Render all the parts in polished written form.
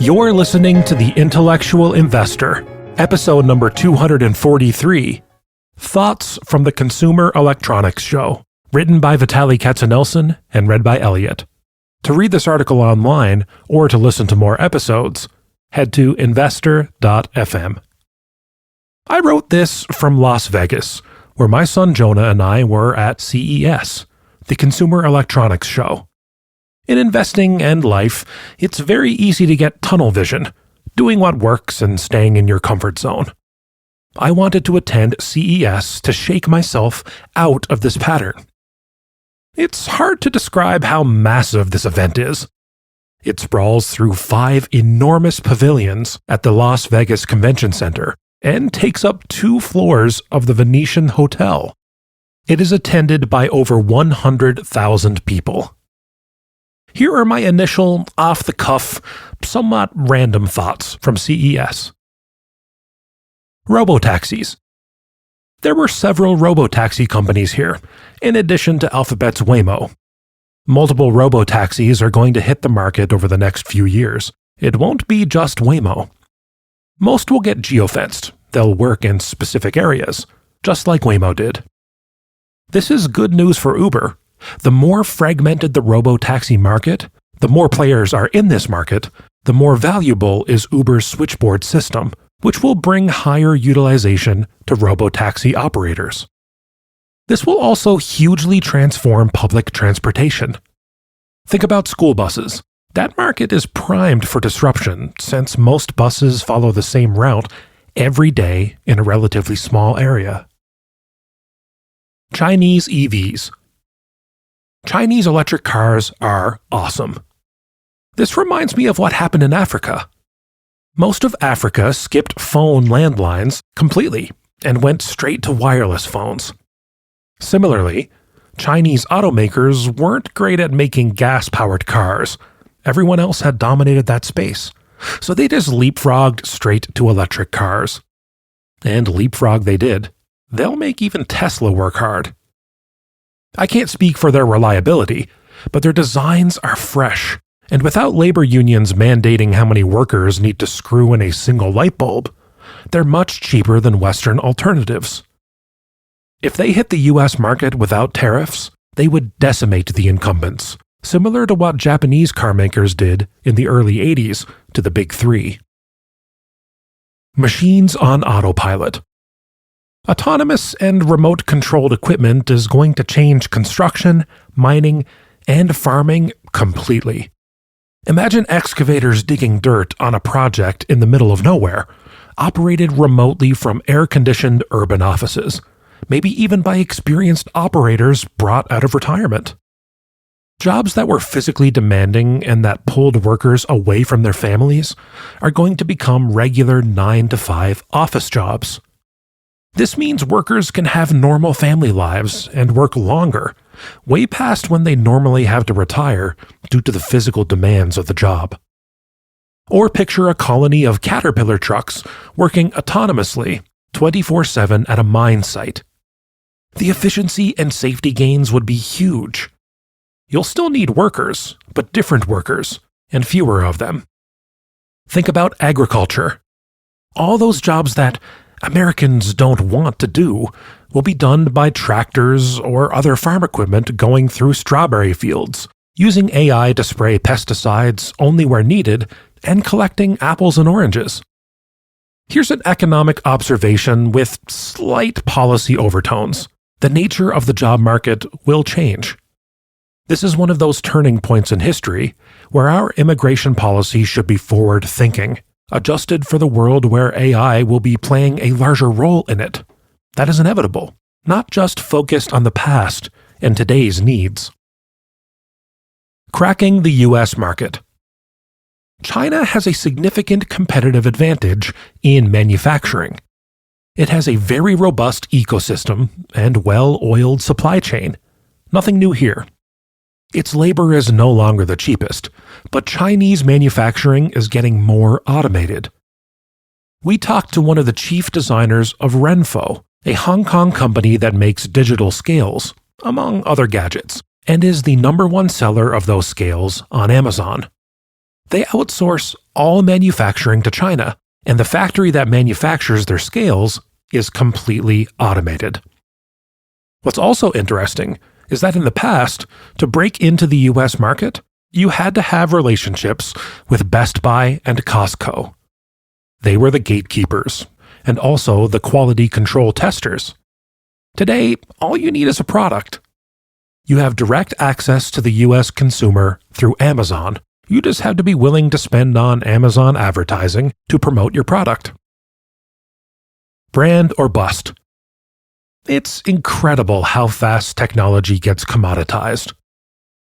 You're listening to The Intellectual Investor, episode number 243, Thoughts from the Consumer Electronics Show, written by Vitaliy Katsenelson and read by Elliot. To read this article online or to listen to more episodes, head to investor.fm. I wrote this from Las Vegas, where my son Jonah and I were at CES, the Consumer Electronics Show. In investing and life, it's very easy to get tunnel vision, doing what works and staying in your comfort zone. I wanted to attend CES to shake myself out of this pattern. It's hard to describe how massive this event is. It sprawls through 5 enormous pavilions at the Las Vegas Convention Center and takes up 2 floors of the Venetian Hotel. It is attended by over 100,000 people. Here are my initial, off-the-cuff, somewhat random thoughts from CES. Robotaxis. There were several robotaxi companies here, in addition to Alphabet's Waymo. Multiple robotaxis are going to hit the market over the next few years. It won't be just Waymo. Most will get geofenced. They'll work in specific areas, just like Waymo did. This is good news for Uber. The more fragmented the robotaxi market, the more players are in this market, the more valuable is Uber's switchboard system, which will bring higher utilization to robotaxi operators. This will also hugely transform public transportation. Think about school buses. That market is primed for disruption since most buses follow the same route every day in a relatively small area. Chinese EVs. Chinese electric cars are awesome. This reminds me of what happened in Africa. Most of Africa skipped phone landlines completely and went straight to wireless phones. Similarly, Chinese automakers weren't great at making gas-powered cars. Everyone else had dominated that space, so they just leapfrogged straight to electric cars. And leapfrog they did. They'll make even Tesla work hard. I can't speak for their reliability, but their designs are fresh, and without labor unions mandating how many workers need to screw in a single light bulb, they're much cheaper than Western alternatives. If they hit the US market without tariffs, they would decimate the incumbents, similar to what Japanese car makers did in the early 80s to the Big Three. Machines on autopilot. Autonomous and remote-controlled equipment is going to change construction, mining, and farming completely. Imagine excavators digging dirt on a project in the middle of nowhere, operated remotely from air-conditioned urban offices, maybe even by experienced operators brought out of retirement. Jobs that were physically demanding and that pulled workers away from their families are going to become regular 9-to-5 office jobs. This means workers can have normal family lives and work longer, way past when they normally have to retire due to the physical demands of the job. Or picture a colony of Caterpillar trucks working autonomously 24/7 at a mine site. The efficiency and safety gains would be huge. You'll still need workers, but different workers, and fewer of them. Think about agriculture. All those jobs that Americans don't want to do will be done by tractors or other farm equipment going through strawberry fields, using AI to spray pesticides only where needed, and collecting apples and oranges. Here's an economic observation with slight policy overtones. The nature of the job market will change. This is one of those turning points in history where our immigration policy should be forward-thinking, adjusted for the world where AI will be playing a larger role in it. That is inevitable, not just focused on the past and today's needs. Cracking the US market. China has a significant competitive advantage in manufacturing. It has a very robust ecosystem and well-oiled supply chain. Nothing new here. Its labor is no longer the cheapest, but Chinese manufacturing is getting more automated. We talked to one of the chief designers of Renfo, a Hong Kong company that makes digital scales, among other gadgets, and is the #1 seller of those scales on Amazon. They outsource all manufacturing to China, and the factory that manufactures their scales is completely automated. What's also interesting is that in the past, to break into the US market, you had to have relationships with Best Buy and Costco. They were the gatekeepers, and also the quality control testers. Today, all you need is a product. You have direct access to the US consumer through Amazon. You just have to be willing to spend on Amazon advertising to promote your product. Brand or bust. It's incredible how fast technology gets commoditized.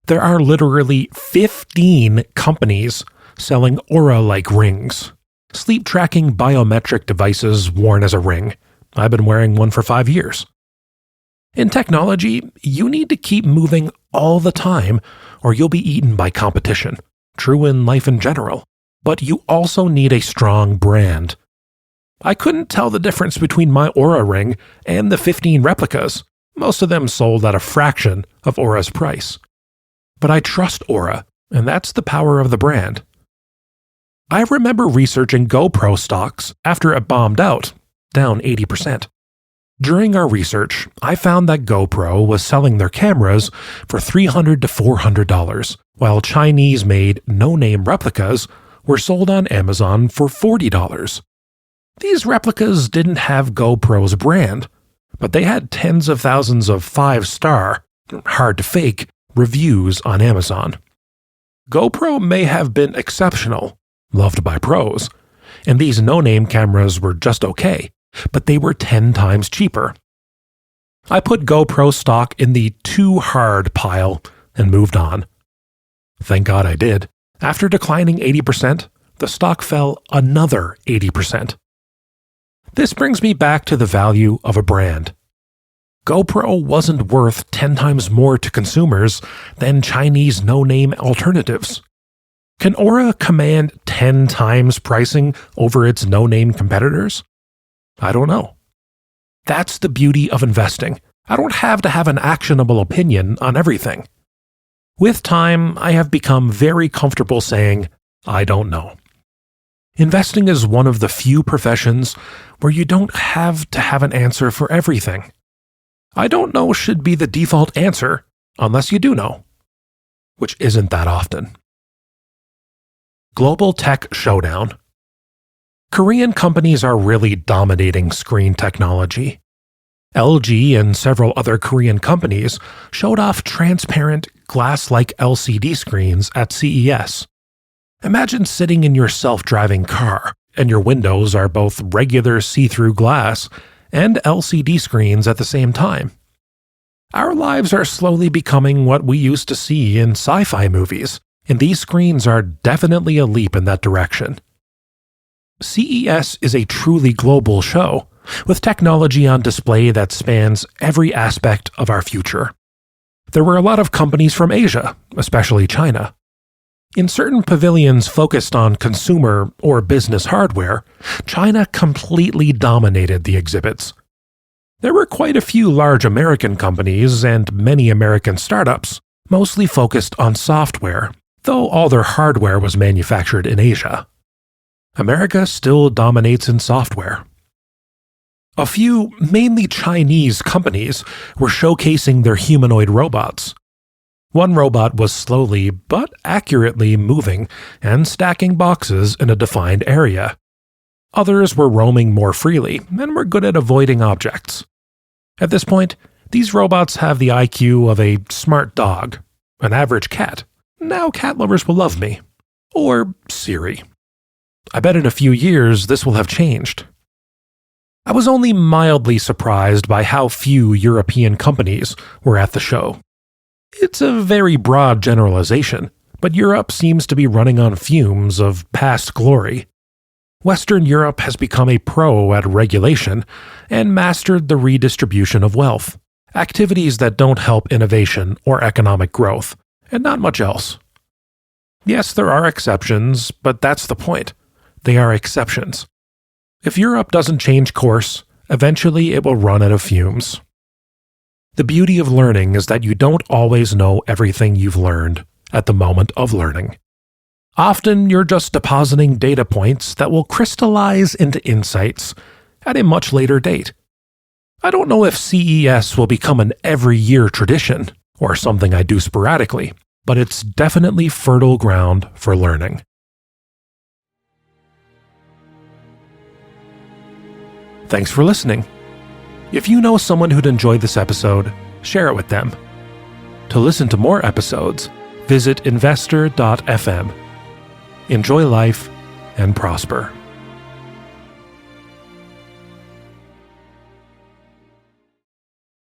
There are literally 15 companies selling Aura-like rings, sleep-tracking biometric devices worn as a ring. I've been wearing one for 5 years. In technology, you need to keep moving all the time or you'll be eaten by competition. True in life in general. But you also need a strong brand. I couldn't tell the difference between my Aura ring and the 15 replicas. Most of them sold at a fraction of Aura's price. But I trust Aura, and that's the power of the brand. I remember researching GoPro stocks after it bombed out, down 80%. During our research, I found that GoPro was selling their cameras for $300 to $400, while Chinese-made no-name replicas were sold on Amazon for $40. These replicas didn't have GoPro's brand, but they had tens of thousands of 5-star, hard-to-fake, reviews on Amazon. GoPro may have been exceptional, loved by pros, and these no-name cameras were just okay, but they were 10 times cheaper. I put GoPro stock in the too hard pile and moved on. Thank God I did. After declining 80%, the stock fell another 80%. This brings me back to the value of a brand. GoPro wasn't worth 10 times more to consumers than Chinese no-name alternatives. Can Aura command 10 times pricing over its no-name competitors? I don't know. That's the beauty of investing. I don't have to have an actionable opinion on everything. With time, I have become very comfortable saying, I don't know. Investing is one of the few professions where you don't have to have an answer for everything. I don't know should be the default answer unless you do know, which isn't that often. Global Tech Showdown. Korean companies are really dominating screen technology. LG and several other Korean companies showed off transparent, glass-like LCD screens at CES. Imagine sitting in your self-driving car, and your windows are both regular see-through glass and LCD screens at the same time. Our lives are slowly becoming what we used to see in sci-fi movies, and these screens are definitely a leap in that direction. CES is a truly global show, with technology on display that spans every aspect of our future. There were a lot of companies from Asia, especially China. In certain pavilions focused on consumer or business hardware, China completely dominated the exhibits. There were quite a few large American companies and many American startups, mostly focused on software, though all their hardware was manufactured in Asia. America still dominates in software. A few, mainly Chinese companies were showcasing their humanoid robots. One robot was slowly but accurately moving and stacking boxes in a defined area. Others were roaming more freely and were good at avoiding objects. At this point, these robots have the IQ of a smart dog, an average cat. Now cat lovers will love me. Or Siri. I bet in a few years this will have changed. I was only mildly surprised by how few European companies were at the show. It's a very broad generalization, but Europe seems to be running on fumes of past glory. Western Europe has become a pro at regulation and mastered the redistribution of wealth, activities that don't help innovation or economic growth, and not much else. Yes, there are exceptions, but that's the point. They are exceptions. If Europe doesn't change course, eventually it will run out of fumes. The beauty of learning is that you don't always know everything you've learned at the moment of learning. Often you're just depositing data points that will crystallize into insights at a much later date. I don't know if CES will become an every year tradition or something I do sporadically, but it's definitely fertile ground for learning. Thanks for listening. If you know someone who'd enjoy this episode, share it with them. To listen to more episodes, visit investor.fm. Enjoy life and prosper.